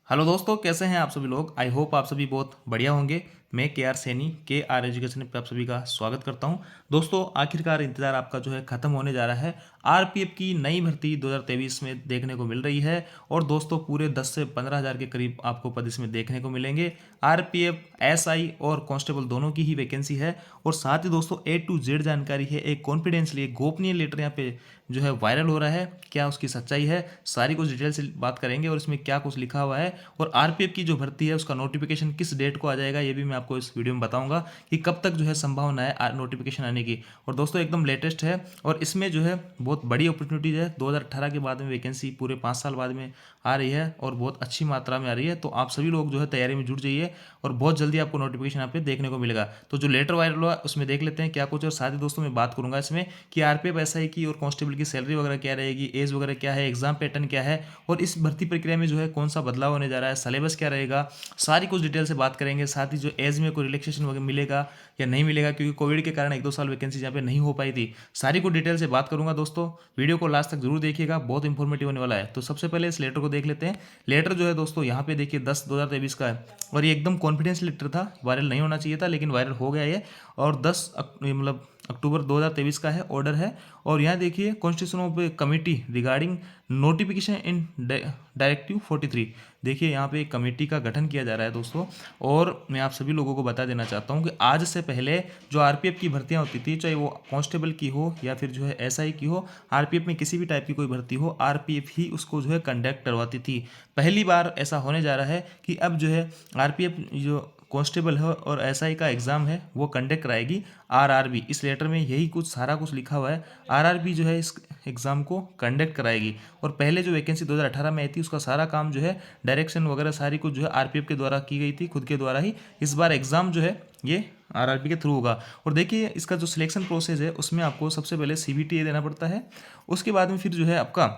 Hello दोस्तों, कैसे हैं आप सभी लोग। आई होप आप सभी बहुत बढ़िया होंगे। मैं के आर सैनी के आर एजुकेशन पे आप सभी का स्वागत करता हूं। दोस्तों, आखिरकार इंतज़ार आपका जो है ख़त्म होने जा रहा है। आरपीएफ की नई भर्ती 2023 में देखने को मिल रही है और दोस्तों पूरे 10 से 15 हज़ार के करीब आपको पद इसमें देखने को मिलेंगे। आरपीएफ, एसआई और कांस्टेबल दोनों की ही वैकेंसी है। और साथ ही दोस्तों ए टू जेड जानकारी है, एक कॉन्फिडेंशियली एक गोपनीय लेटर यहाँ पे जो है वायरल हो रहा है। क्या उसकी सच्चाई है, सारी कुछ डिटेल से बात करेंगे और इसमें क्या कुछ लिखा हुआ है और आरपीएफ की जो भर्ती है उसका नोटिफिकेशन किस डेट को आ जाएगा ये भी मैं आपको इस वीडियो में बताऊंगा कि कब तक जो है संभावना है नोटिफिकेशन आने की। और दोस्तों एकदम लेटेस्ट है और इसमें जो है बहुत बड़ी अपॉर्चुनिटीज है। 2018 के बाद में वैकेंसी पूरे 5 साल बाद में आ रही है और बहुत अच्छी मात्रा में आ रही है। तो आप सभी लोग जो है तैयारी में जुट जाइए और बहुत जल्दी आपको नोटिफिकेशन यहाँ पे देखने को मिलेगा। तो जो लेटर वायरल हुआ उसमें देख लेते हैं क्या कुछ। और साथ ही दोस्तों मैं बात करूंगा इसमें कि आरपीएफ एसआई की और कांस्टेबल की सैलरी वगैरह क्या रहेगी, एज वगैरह क्या है, एग्जाम पैटर्न क्या है और इस भर्ती प्रक्रिया में जो है कौन सा बदलाव होने जा रहा है, सिलेबस क्या रहेगा, सारी कुछ डिटेल से बात करेंगे। साथ ही जो एज में कोई रिलैक्सेशन वगैरह मिलेगा या नहीं मिलेगा, क्योंकि कोविड के कारण 1-2 साल वैकेंसी यहाँ पे नहीं हो पाई थी, सारी कुछ डिटेल से बात करूंगा। दोस्तों वीडियो को लास्ट तक जरूर देखिएगा, बहुत इंफॉर्मेटिव होने वाला है। तो सबसे पहले इस लेटर को देख लेते हैं। लेटर जो है दोस्तों यहाँ पे देखिए 10/2023 का है और ये एकदम कॉन्फिडेंस लेटर था, वायरल नहीं होना चाहिए था लेकिन वायरल हो गया ये। और 10 मतलब अक्टूबर 2023 का है, ऑर्डर है। और यहाँ देखिए constitution of committee regarding notification in directive 43। देखिए यहाँ पे एक कमेटी का गठन किया जा रहा है दोस्तों। और मैं आप सभी लोगों को बता देना चाहता हूँ कि आज से पहले जो आरपीएफ की भर्तियाँ होती थी, चाहे वो कांस्टेबल की हो या फिर जो है एसआई की हो, आरपीएफ में किसी भी टाइप की कोई भर्ती हो, आरपीएफ ही उसको जो है कंडक्ट करवाती थी। पहली बार ऐसा होने जा रहा है कि अब जो है आरपीएफ जो कांस्टेबल है और एसआई का एग्ज़ाम है वो कंडक्ट कराएगी आरआरबी। इस लेटर में यही कुछ सारा कुछ लिखा हुआ है। आरआरबी जो है इस एग्ज़ाम को कंडक्ट कराएगी। और पहले जो वैकेंसी 2018 में आई थी उसका सारा काम जो है डायरेक्शन वगैरह सारी कुछ जो है आरपीएफ के द्वारा की गई थी, खुद के द्वारा ही। इस बार एग्ज़ाम जो है ये आरआरबी के थ्रू होगा। और देखिए इसका जो सिलेक्शन प्रोसेस है उसमें आपको सबसे पहले सीबीटी देना पड़ता है। उसके बाद में फिर जो है आपका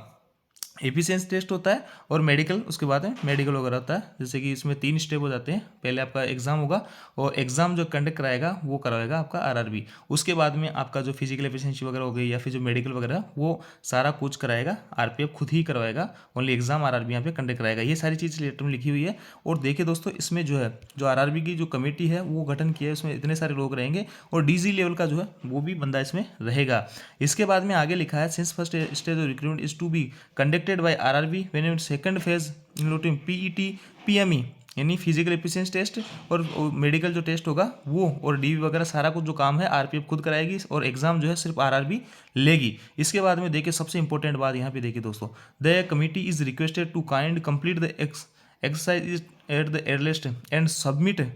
एफिशिएंसी टेस्ट होता है और मेडिकल, उसके बाद में मेडिकल वगैरह होता है। जैसे कि इसमें 3 स्टेप हो जाते हैं। पहले आपका एग्जाम होगा और एग्जाम जो कंडक्ट कराएगा वो करवाएगा आपका आरआरबी। उसके बाद में आपका जो फिजिकल एफिशिएंसी वगैरह हो गई या फिर जो मेडिकल वगैरह वो सारा कुछ कराएगा आरपीएफ, खुद ही करवाएगा। ओनली एग्जाम आरआरबी यहाँ पे कंडक्ट कराएगा। ये सारी चीज़ लेटर में लिखी हुई है। और देखिए दोस्तों इसमें जो है जो आरआरबी की जो कमेटी है वो गठन किया है, उसमें इतने सारे लोग रहेंगे और डीजी लेवल का जो है वो भी बंदा इसमें रहेगा। इसके बाद में आगे लिखा है since first stage of recruitment is to be conducted by RRB when in second phase including PET PME यानी फिजिकल एफिशिएंसी टेस्ट और मेडिकल जो टेस्ट होगा वो और डीवी वगैरह सारा कुछ जो काम है आरपीएफ खुद कराएगी और एग्जाम जो है सिर्फ आरआरबी लेगी। इसके बाद में देखिए सबसे इंपॉर्टेंट बात यहाँ पे देखिए दोस्तों, the committee is requested to kind complete the exercise at the earliest and submit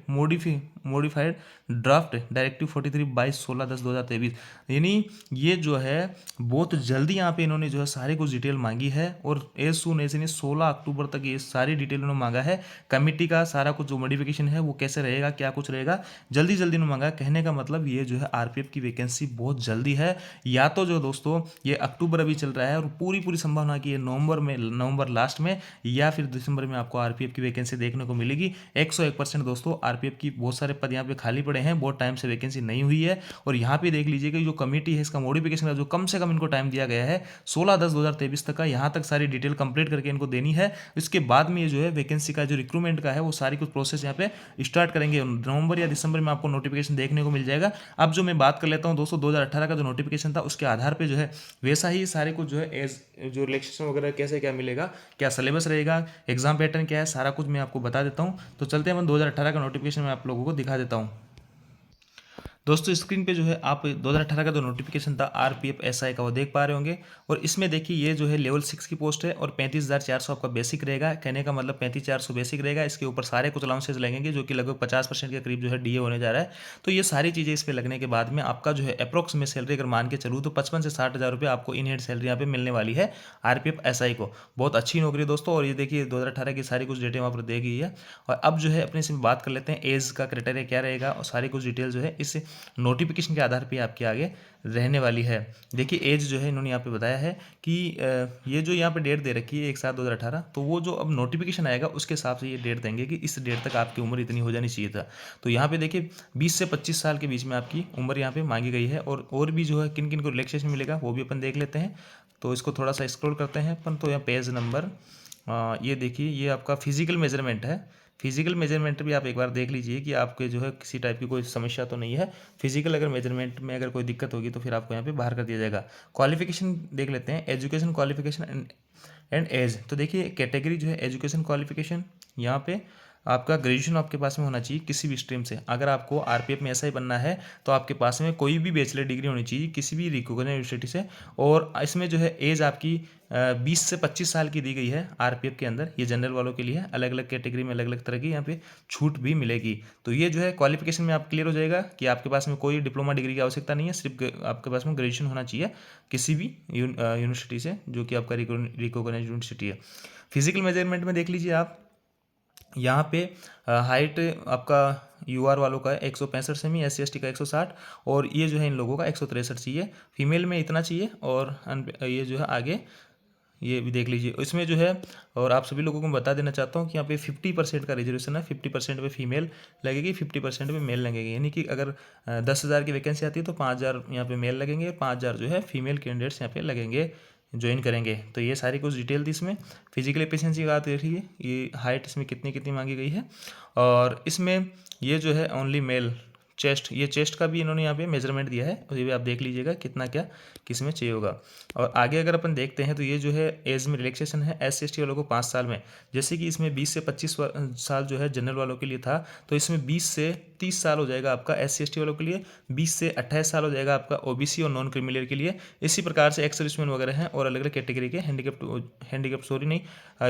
modified draft directive 43 22/16/10/2023। यानी ये जो है बहुत जल्दी यहाँ पे इन्होंने जो है सारी कुछ डिटेल मांगी है और एज सून एज यानी 16 अक्टूबर तक ये सारी डिटेल इन्होंने मांगा है। कमेटी का सारा कुछ जो मॉडिफिकेशन है वो कैसे रहेगा, क्या कुछ रहेगा, जल्दी जल्दी इन्होंने मांगा। कहने का मतलब ये जो है आरपीएफ की वैकेंसी बहुत जल्दी है। या तो जो दोस्तों ये अक्टूबर अभी चल रहा है और पूरी पूरी संभावना की ये नवंबर लास्ट में या फिर दिसंबर में आपको आरपीएफ की वैकेंसी देखने को मिलेगी। 101% दोस्तों आरपीएफ की बहुत सारे पद यहाँ पे खाली पड़े हैं, बहुत टाइम से वैकेंसी नहीं हुई है। और यहाँ पे देख लीजिए कि जो कमेटी है इसका मॉडिफिकेशन का जो कम से कम इनको टाइम दिया गया है 16/10/2023 तक का, यहाँ तक सारी डिटेल कंप्लीट करके इनको देनी है। इसके बाद में ये जो है वैकेंसी का जो रिक्रूटमेंट का है वो सारी कुछ प्रोसेस यहाँ पे स्टार्ट करेंगे। नवंबर या दिसंबर में आपको नोटिफिकेशन देखने को मिल जाएगा। अब जो मैं बात कर लेता हूँ दोस्तों 2018 का जो नोटिफिकेशन था उसके आधार पर जो है वैसा ही सारे कुछ जो है एज जो रिलेक्सेशन वगैरह कैसे क्या मिलेगा, क्या सिलेबस रहेगा, एग्जाम पैटर्न क्या है, सारा कुछ मैं आपको बता देता हूँ। तो चलते हैं 2018 का नोटिफिकेशन मैं आप लोगों को दिखा देता हूँ। दोस्तों स्क्रीन पे जो है आप 2018 का जो नोटिफिकेशन था आरपीएफ एसआई का वो देख पा रहे होंगे। और इसमें देखिए ये जो है लेवल 6 की पोस्ट है और 35,400 आपका बेसिक रहेगा। कहने का मतलब 35,400 बेसिक रहेगा। इसके ऊपर सारे कुछ अलाउंसेस लगेंगे जो कि लगभग 50% के करीब जो है डीए होने जा रहा है। तो ये सारी चीज़ें इस पर लगने के बाद में आपका जो है अप्रोक्स में सैलरी अगर मान के चलूँ तो 55 से 60 हज़ार रुपये आपको इन हैंड सैलरी यहाँ पे मिलने वाली है आरपीएफ एसआई को। बहुत अच्छी नौकरी दोस्तों। और ये देखिए 2018 की सारी कुछ डिटेल वहाँ पर दी गई है। और अब जो है अपने से बात कर लेते हैं एज का क्राइटेरिया क्या रहेगा और सारी कुछ डिटेल जो है इस नोटिफिकेशन के आधार पे आपके आगे रहने वाली है। देखिए एज जो है इन्होंने यहाँ पे बताया है कि ये जो यहाँ पे डेट दे रखी है 1/7/2018, तो वो जो अब नोटिफिकेशन आएगा उसके हिसाब से ये डेट देंगे कि इस डेट तक आपकी उम्र इतनी हो जानी चाहिए था। तो यहाँ पे देखिए 20 से 25 साल के बीच में आपकी उम्र यहाँ पे मांगी गई है। और भी जो है किन किन को रिलैक्सेशन मिलेगा वो भी अपन देख लेते हैं। तो इसको थोड़ा सा स्क्रॉल करते हैं अपन। तो यहाँ पेज नंबर ये देखिए, ये आपका फिजिकल मेजरमेंट है। फिजिकल मेजरमेंट भी आप एक बार देख लीजिए कि आपके जो है किसी टाइप की कोई समस्या तो नहीं है। फिजिकल अगर मेजरमेंट में अगर कोई दिक्कत होगी तो फिर आपको यहाँ पे बाहर कर दिया जाएगा। क्वालिफिकेशन देख लेते हैं, एजुकेशन क्वालिफिकेशन एंड एज। तो देखिए कैटेगरी जो है एजुकेशन क्वालिफिकेशन, यहाँ पे आपका ग्रेजुएशन आपके पास में होना चाहिए किसी भी स्ट्रीम से। अगर आपको आरपीएफ में ऐसा ही बनना है तो आपके पास में कोई भी बैचलर डिग्री होनी चाहिए किसी भी रिकॉग्नाइज्ड यूनिवर्सिटी से। और इसमें जो है एज आपकी 20 से 25 साल की दी गई है आरपीएफ के अंदर। ये जनरल वालों के लिए है, अलग अलग कैटेगरी में अलग अलग तरह की यहाँ पे छूट भी मिलेगी। तो ये जो है क्वालिफिकेशन में आप क्लियर हो जाएगा कि आपके पास में कोई डिप्लोमा डिग्री की आवश्यकता नहीं है, सिर्फ आपके पास में ग्रेजुएशन होना चाहिए किसी भी यूनिवर्सिटी से जो कि आपका रिकॉग्नाइज्ड यूनिवर्सिटी है। फिजिकल मेजरमेंट में देख लीजिए आप, यहाँ पे हाइट आपका यूआर वालों का 165 सेमी, SC ST का 160, और ये जो है इन लोगों का 163 चाहिए। फीमेल में इतना चाहिए, और ये जो है आगे ये भी देख लीजिए इसमें जो है। और आप सभी लोगों को मैं बता देना चाहता हूँ कि यहाँ पे 50% का रिजर्वेशन है। 50% पे फीमेल लगेगी, 50% पे मेल लगेगी। यानी कि अगर 10,000 की वैकेंसी आती है तो 5,000 यहाँ पे मेल लगेंगे, 5,000 जो है फीमेल कैंडिडेट्स यहाँ पे लगेंगे, ज्वाइन करेंगे। तो ये सारी कुछ डिटेल थी इसमें। फिजिकल एफिशिएंसी की बात देखिए, ये हाइट इसमें कितनी कितनी मांगी गई है। और इसमें ये जो है ओनली मेल चेस्ट, ये चेस्ट का भी इन्होंने यहाँ पे मेजरमेंट दिया है, और ये भी आप देख लीजिएगा कितना क्या किस में चाहिए होगा। और आगे अगर अपन देखते हैं तो ये जो है एज में रिलैक्सेशन है SC ST वालों को 5 साल में। जैसे कि इसमें 20 से 25 साल जो है जनरल वालों के लिए था, तो इसमें 20 से 30 साल हो जाएगा आपका SC ST वालों के लिए, 20 से 28 साल हो जाएगा आपका OBC और नॉन क्रिमिलियर के लिए। इसी प्रकार से एक्स सर्विसमैन वगैरह हैं और अलग अलग कैटेगरी के हैंडीकैप सॉरी नहीं,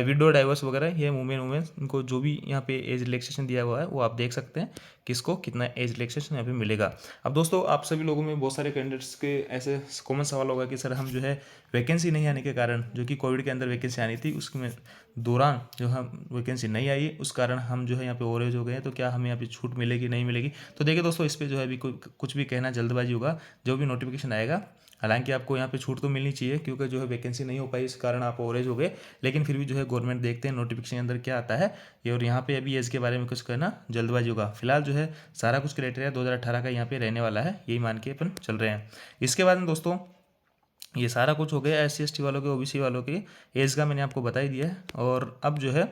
विडो डाइवर्स वगैरह, ये वुमेन इनको जो भी यहाँ पे एज रिलैक्सेशन दिया हुआ है वो आप देख सकते हैं किसको कितना एज रिलैक्सेशन यहाँ पे मिलेगा। अब दोस्तों आप सभी लोगों में बहुत सारे कैंडिडेट्स के ऐसे कॉमन सवाल होगा कि सर हम जो है वैकेंसी नहीं आने के कारण, जो कि कोविड के अंदर वैकेंसी आनी थी उसमें दौरान जो हम वैकेंसी नहीं आई, उस कारण हम जो है यहाँ पे ओवरेज हो गए हैं, तो क्या हमें यहाँ पे छूट मिलेगी नहीं मिलेगी। तो देखिए दोस्तों, इस पर जो है अभी कुछ भी कहना जल्दबाजी होगा। जो भी नोटिफिकेशन आएगा, हालांकि आपको यहाँ पे छूट तो मिलनी चाहिए क्योंकि जो है वैकेंसी नहीं हो पाई इस कारण आप ओवरेज हो गए, लेकिन फिर भी जो है गवर्नमेंट देखते हैं नोटिफिकेशन के अंदर क्या आता है ये। और यहाँ पे अभी एज के बारे में कुछ कहना जल्दबाजी होगा। फिलहाल जो है सारा कुछ क्राइटेरिया 2018 का यहाँ पे रहने वाला है, यही मान के अपन चल रहे हैं। इसके बाद में दोस्तों ये सारा कुछ हो गया SC ST वालों के, OBC वालों के एज का मैंने आपको बता ही दिया है। और अब जो है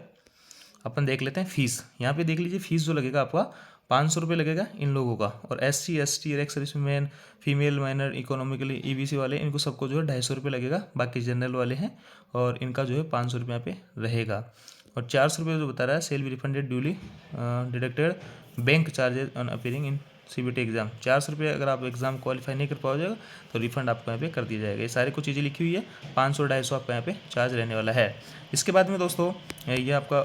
अपन देख लेते हैं फीस। यहाँ पे देख लीजिए फीस जो लगेगा आपका 500 रुपये लगेगा इन लोगों का। और SC ST ex serviceman, female minor, economically EBC वाले, इनको सबको जो है 250 रुपये लगेगा। बाकी जनरल वाले हैं और इनका जो है 500 रुपये यहाँ पे रहेगा। और 400 रुपये जो बता रहा है shall be refunded duly deducted bank charges on appearing in CBT exam. 400 रुपये अगर आप एग्जाम क्वालिफाई नहीं कर पाओगे तो रिफंड आपको यहाँ पे कर दिया जाएगा। ये सारी कुछ चीज़ें लिखी हुई है। 500-250 आपका यहाँ पे चार्ज रहने वाला है। इसके बाद में दोस्तों ये आपका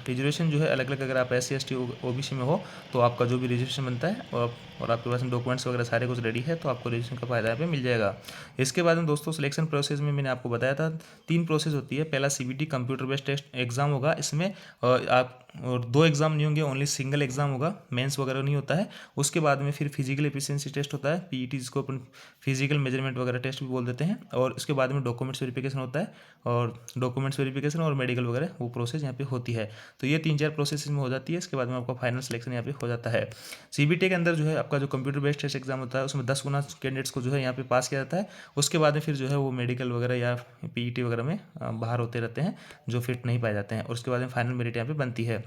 रिजर्वेशन जो है अलग अलग, अगर आप SC ST OBC में हो तो आपका जो भी रिजर्वेशन बनता है और आपके पास में डॉक्यूमेंट्स वगैरह सारे कुछ रेडी है तो आपको रजिस्ट्रेशन का फायदा यहाँ पे मिल जाएगा। इसके बाद में दोस्तों सिलेक्शन प्रोसेस में मैंने आपको बताया था 3 प्रोसेस होती है। पहला CBT computer based test exam होगा, इसमें आप और 2 एग्जाम नहीं होंगे, ओनली सिंगल एग्जाम होगा, मेंस वगैरह नहीं होता है। उसके बाद में फिर फिजिकल एफिशिएंसी टेस्ट होता है, PET जिसको अपन फिजिकल मेजरमेंट वगैरह टेस्ट भी बोल देते हैं। और उसके बाद में डॉक्यूमेंट्स वेरिफिकेशन होता है, और डॉक्यूमेंट्स वेरिफिकेशन और मेडिकल वगैरह वो प्रोसेस यहाँ पे होती है। तो ये 3-4 प्रोसेस में हो जाती है। इसके बाद में आपका फाइनल सिलेक्शन यहाँ पे हो जाता है। CBT के अंदर जो है आपका जो कंप्यूटर बेस्ड टेस्ट एग्जाम होता है उसमें 10 गुना कैंडिडेट्स को जो है यहाँ पे पास किया जाता है। उसके बाद में फिर जो है वो मेडिकल वगैरह या PET वगैरह में बाहर होते रहते हैं जो फिट नहीं पाए जाते हैं, और उसके बाद में फाइनल मेरिट यहाँ पे बनती है।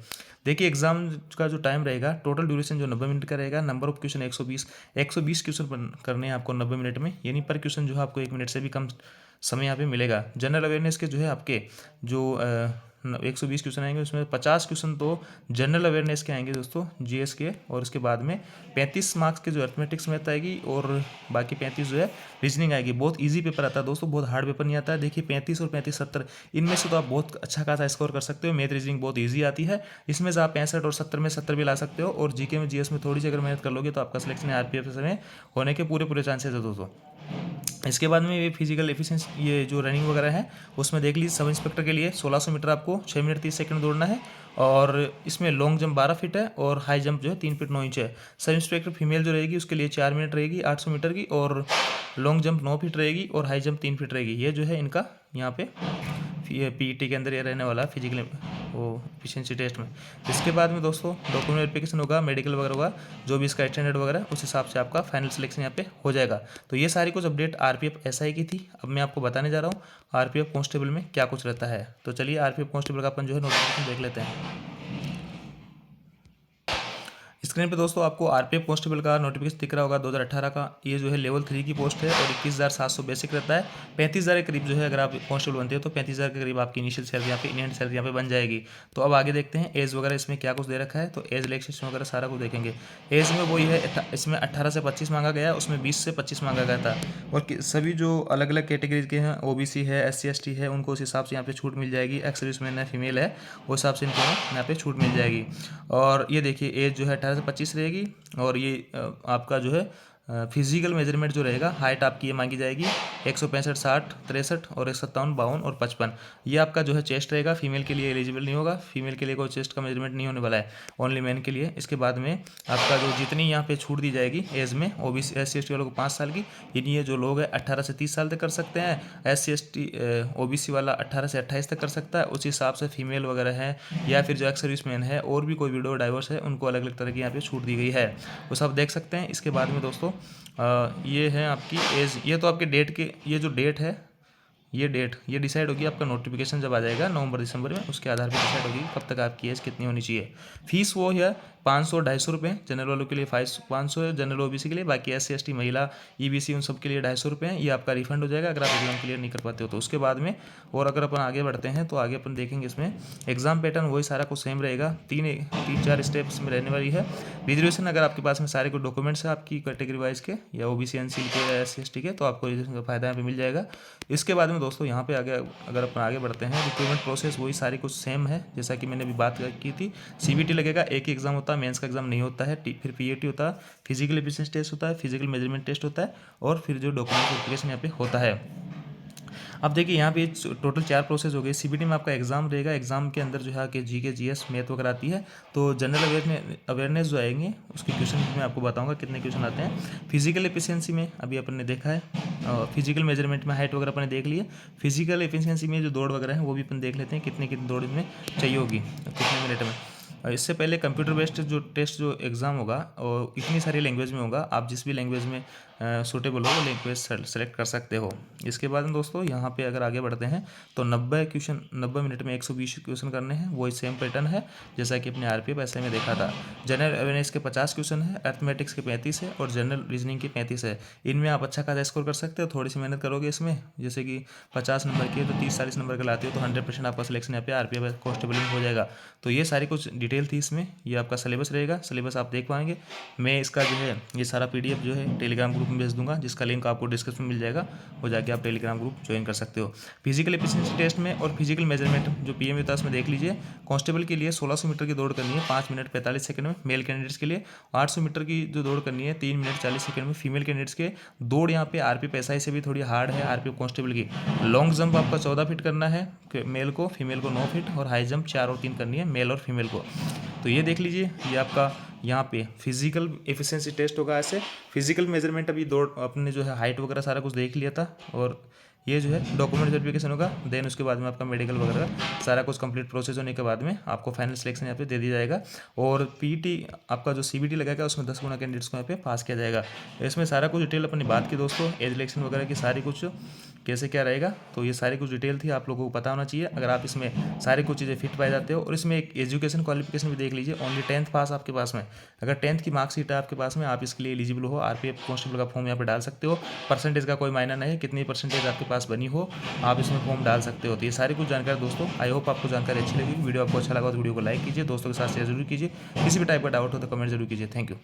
देखिए एग्जाम का जो टाइम रहेगा, टोटल ड्यूरेशन जो 90 मिनट का रहेगा, नंबर ऑफ क्वेश्चन 120 क्वेश्चन करने हैं आपको 90 मिनट में, यानी पर क्वेश्चन जो है आपको 1 मिनट से भी कम समय यहाँ पे मिलेगा। जनरल अवेयरनेस के जो है आपके जो 120 क्वेश्चन आएंगे उसमें 50 क्वेश्चन तो जनरल अवेयरनेस के आएंगे दोस्तों, GS के, और उसके बाद में 35 मार्क्स के जो अर्थमेटिक्स मैथ आएगी, और बाकी 35 जो है रीजनिंग आएगी। बहुत इजी पेपर आता है दोस्तों, बहुत हार्ड पेपर नहीं आता है। देखिए 35 और 35 70 इनमें से तो आप बहुत अच्छा खासा स्कोर कर सकते हो। मैथ रीजनिंग बहुत ईजी आती है, इसमें से आप 65 और 70 में 70 भी ला सकते हो। और GK में GS में थोड़ी सी अगर मेहनत कर लोगे तो आपका सिलेक्शन RPF में होने के पूरे चांसेस है दोस्तों। इसके बाद में ये फिजिकल एफिशिएंसी, ये जो रनिंग वगैरह है उसमें देख लीजिए सब इंस्पेक्टर के लिए 1600 मीटर आपको 6 मिनट 30 सेकंड दौड़ना है, और इसमें लॉन्ग जंप 12 फीट है और हाई जंप जो है 3 फीट 9 इंच है। सब इंस्पेक्टर फीमेल जो रहेगी उसके लिए 4 मिनट रहेगी 800 मीटर की, और लॉन्ग जंप 9 फीट रहेगी और हाई जंप 3 फीट रहेगी। ये जो है इनका यहाँ पे पीईटी के अंदर ये रहने वाला फिजिकल वो एफिशिएंसी टेस्ट में। इसके बाद में दोस्तों डॉक्यूमेंट वेरिफिकेशन होगा, मेडिकल वगैरह होगा, जो भी इसका स्टैंडर्ड वगैरह उस हिसाब से आपका फाइनल सिलेक्शन यहाँ पे हो जाएगा। तो ये सारी कुछ अपडेट आरपीएफ एसआई की थी। अब मैं आपको बताने जा रहा हूँ आरपीएफ कांस्टेबल में क्या कुछ रहता है। तो चलिए आरपीएफ कांस्टेबल का अपन जो है नोटिफिकेशन देख लेते हैं। स्क्रीन पे दोस्तों आपको आरपीएफ कांस्टेबल का नोटिफिकेशन दिख रहा होगा 2018 का। ये जो है लेवल 3 की पोस्ट है और 21,700 बेसिक रहता है। 35,000 के करीब जो है अगर आप कांस्टेबल बनते हो तो 35,000 के करीब आपकी इनिशियल सैलरी यहाँ पे इंडियन सैलरी यहाँ पे बन जाएगी। तो अब आगे देखते हैं एज वगैरह इसमें क्या कुछ दे रखा है। तो एज रिलैक्सेशन वगैरह सारा कुछ देखेंगे। एज में वही है, इसमें 18 से 25 मांगा गया है, उसमें 20 से 25 मांगा गया था। और सभी जो अलग अलग कैटेगरी के हैं, ओबीसी है, SC ST है, उनको उस हिसाब से यहाँ पे छूट मिल जाएगी। एक्स सर्विसमैन है, फीमेल है, उस हिसाब से इनको यहाँ पे छूट मिल जाएगी। और ये देखिए एज जो है 18 से 25 रहेगी। और ये आपका जो है फिजिकल मेजरमेंट जो रहेगा, हाइट आपकी ये मांगी जाएगी 165, 60, 63 और 157, 52 और 55। ये आपका जो है चेस्ट रहेगा। फीमेल के लिए एलिजिबल नहीं होगा, फीमेल के लिए कोई चेस्ट का मेजरमेंट नहीं होने वाला है, ओनली मैन के लिए। इसके बाद में आपका जो जितनी यहाँ पे छूट दी जाएगी एज में, ओबीसी SC ST वालों को 5 साल की, यानी ये जो लोग हैं 18 से 30 साल तक कर सकते हैं। SC ST ओबीसी वाला 18 से 28 तक कर सकता है। उस हिसाब से फीमेल वगैरह है या फिर जो एक्स सर्विसमैन है और भी कोई विडो डाइवर्स है, उनको अलग अलग तरह की यहाँ पे छूट दी गई है, वो सब देख सकते हैं। इसके बाद में दोस्तों ये है आपकी एज। ये तो आपके डेट के, ये जो डेट है, ये डेट ये डिसाइड होगी आपका नोटिफिकेशन जब आ जाएगा नवंबर दिसंबर में, उसके आधार पर डिसाइड होगी कब तक आपकी एज कितनी होनी चाहिए। फीस वो है 500-250 रुपये, जनरल वालों के लिए 500 है, जनरल ओबीसी के लिए। बाकी SC ST महिला EBC उन सब के लिए 250 रुपये हैं। ये आपका रिफंड हो जाएगा अगर आप एग्जाम क्लियर नहीं कर पाते हो तो। उसके बाद में और अगर अपन आगे बढ़ते हैं तो आगे अपन देखेंगे इसमें एग्जाम पैटर्न वही सारा कुछ सेम रहेगा। 3-4 स्टेप्स में रहने वाली है। रिजर्वेशन अगर आपके पास में सारे कुछ डॉक्यूमेंट्स है आपकी कैटेगरी वाइज के या OBC NC के या SC ST के, तो आपको रिजर्वेशन का फायदा यहाँ पे मिल जाएगा। इसके बाद में दोस्तों यहाँ पे आगे अगर अपन आगे बढ़ते हैं, रिक्रूटमेंट प्रोसेस वही सारी कुछ सेम है जैसा कि मैंने अभी बात की थी। CBT लगेगा, एक ही एग्जाम होता है, मेंस का एग्जाम नहीं होता है। फिर PAT होता है, फिजिकल एफिशिएंसी टेस्ट होता है, फिजिकल मेजरमेंट टेस्ट होता है, और फिर जो डॉक्यूमेंट वेरिफिकेशन यहाँ पे होता है। अब देखिए यहाँ पे टोटल 4 प्रोसेस हो गए। CBT में आपका एग्जाम रहेगा, एग्जाम के अंदर जो है कि GK GS मैथ वगैरह आती है। तो जनरल अवेयरनेस जो आएंगे उसके क्वेश्चन मैं आपको बताऊंगा कितने क्वेश्चन आते हैं। फिजिकल एफिशिएंसी में अभी अपन ने देखा है, फिजिकल मेजरमेंट में हाइट वगैरह अपन ने देख ली है। फिजिकल एफिशिएंसी में जो दौड़ वगैरह है वो भी अपन देख लेते हैं, कितनी दौड़ में चाहिए होगी, कितने मिनट में। इससे पहले कंप्यूटर बेस्ड जो टेस्ट जो एग्ज़ाम होगा और इतनी सारी लैंग्वेज में होगा, आप जिस भी लैंग्वेज में सूटेबल हो वो लैंग्वेज सेलेक्ट कर सकते हो। इसके बाद में दोस्तों यहाँ पे अगर आगे बढ़ते हैं तो 90 मिनट में 120 क्वेश्चन करने हैं। वही सेम पैटर्न है जैसा कि अपने आरपीएफ ऐसे में देखा था। जनरल अवेयरनेस के 50 क्वेश्चन है, अर्थमेटिक्स के 35 है और जनरल रीजनिंग के 35 है। इनमें आप अच्छा खासा स्कोर कर सकते हो, थोड़ी सी मेहनत करोगे इसमें, जैसे कि 50 नंबर की है तो 30-40 नंबर का लाते हो तो 100% आपका सिलेक्शन यहाँ पे आरपीएफ कांस्टेबल में हो जाएगा। तो ये सारी कुछ डिटेल थी इसमें। ये आपका सिलेबस रहेगा, सिलेबस आप देख पाएंगे। मैं इसका जो है ये सारा PDF जो है टेलीग्राम ग्रुप में भेज दूंगा, जिसका लिंक आपको डिस्क्रिप्शन में मिल जाएगा, वो जाके आप टेलीग्राम ग्रुप ज्वाइन कर सकते हो। फिजिकल एफिशिएंसी टेस्ट में और फिजिकल मेजरमेंट जो PM होता है उसमें देख लीजिए। कांस्टेबल के लिए 1600 मीटर की दौड़ करनी है 5 मिनट 45 सेकंड में मेल कैंडिडेट्स के लिए। 800 मीटर की जो दौड़ करनी है 3 मिनट 40 सेकंड में फीमेल कैंडिडेट्स के। दौड़ यहाँ पे आरपीएफ SI से भी थोड़ी हार्ड है आरपीएफ कांस्टेबल की। लॉन्ग जंप आपका 14 फीट करना है मेल को, फीमेल को 9 फीट, और हाई जंप 4 और 3 करनी है मेल और फीमेल को। तो ये देख लीजिए, ये आपका यहाँ पे फिजिकल एफिशिएंसी टेस्ट होगा। ऐसे फिजिकल मेजरमेंट अभी दौड़ अपने जो है हाइट वगैरह सारा कुछ देख लिया था, और ये जो है डॉक्यूमेंट वेरिफिकेशन होगा। देन उसके बाद में आपका मेडिकल वगैरह सारा कुछ कंप्लीट प्रोसेस होने के बाद में आपको फाइनल सिलेक्शन यहाँ पे दे दिया जाएगा। और PET आपका जो CBT लगाएगा उसमें 10 गुना कैंडिडेट्स को यहाँ पे पास किया जाएगा। इसमें सारा कुछ डिटेल अपनी बात की दोस्तों, एज इलेक्शन वगैरह की सारी कुछ कैसे क्या रहेगा, तो ये सारी कुछ डिटेल थी, आप लोगों को पता होना चाहिए। अगर आप इसमें सारी कुछ चीज़ें फिट पाए जाते हो, और इसमें एक एजुकेशन क्वालिफिकेशन भी देख लीजिए, ओनली 10th पास आपके पास में। अगर 10th की मार्कशीट है आपके पास में, आप इसके लिए एलिजिबल हो, आरपीएफ कांस्टेबल का फॉर्म यहाँ पे डाल सकते हो। परसेंटेज का कोई मायना नहीं है, कितनी परसेंटेज आपके पास बनी हो आप इसमें फॉर्म डाल सकते हो। तो ये सारी कुछ जानकारी दोस्तों, आई होप आपको जानकारी अच्छी लगी। वीडियो आपको अच्छा लगा तो वीडियो को लाइक कीजिए, दोस्तों के साथ शेयर जरूर कीजिए। किसी भी टाइप का डाउट हो तो कमेंट जरूर कीजिए। Thank you.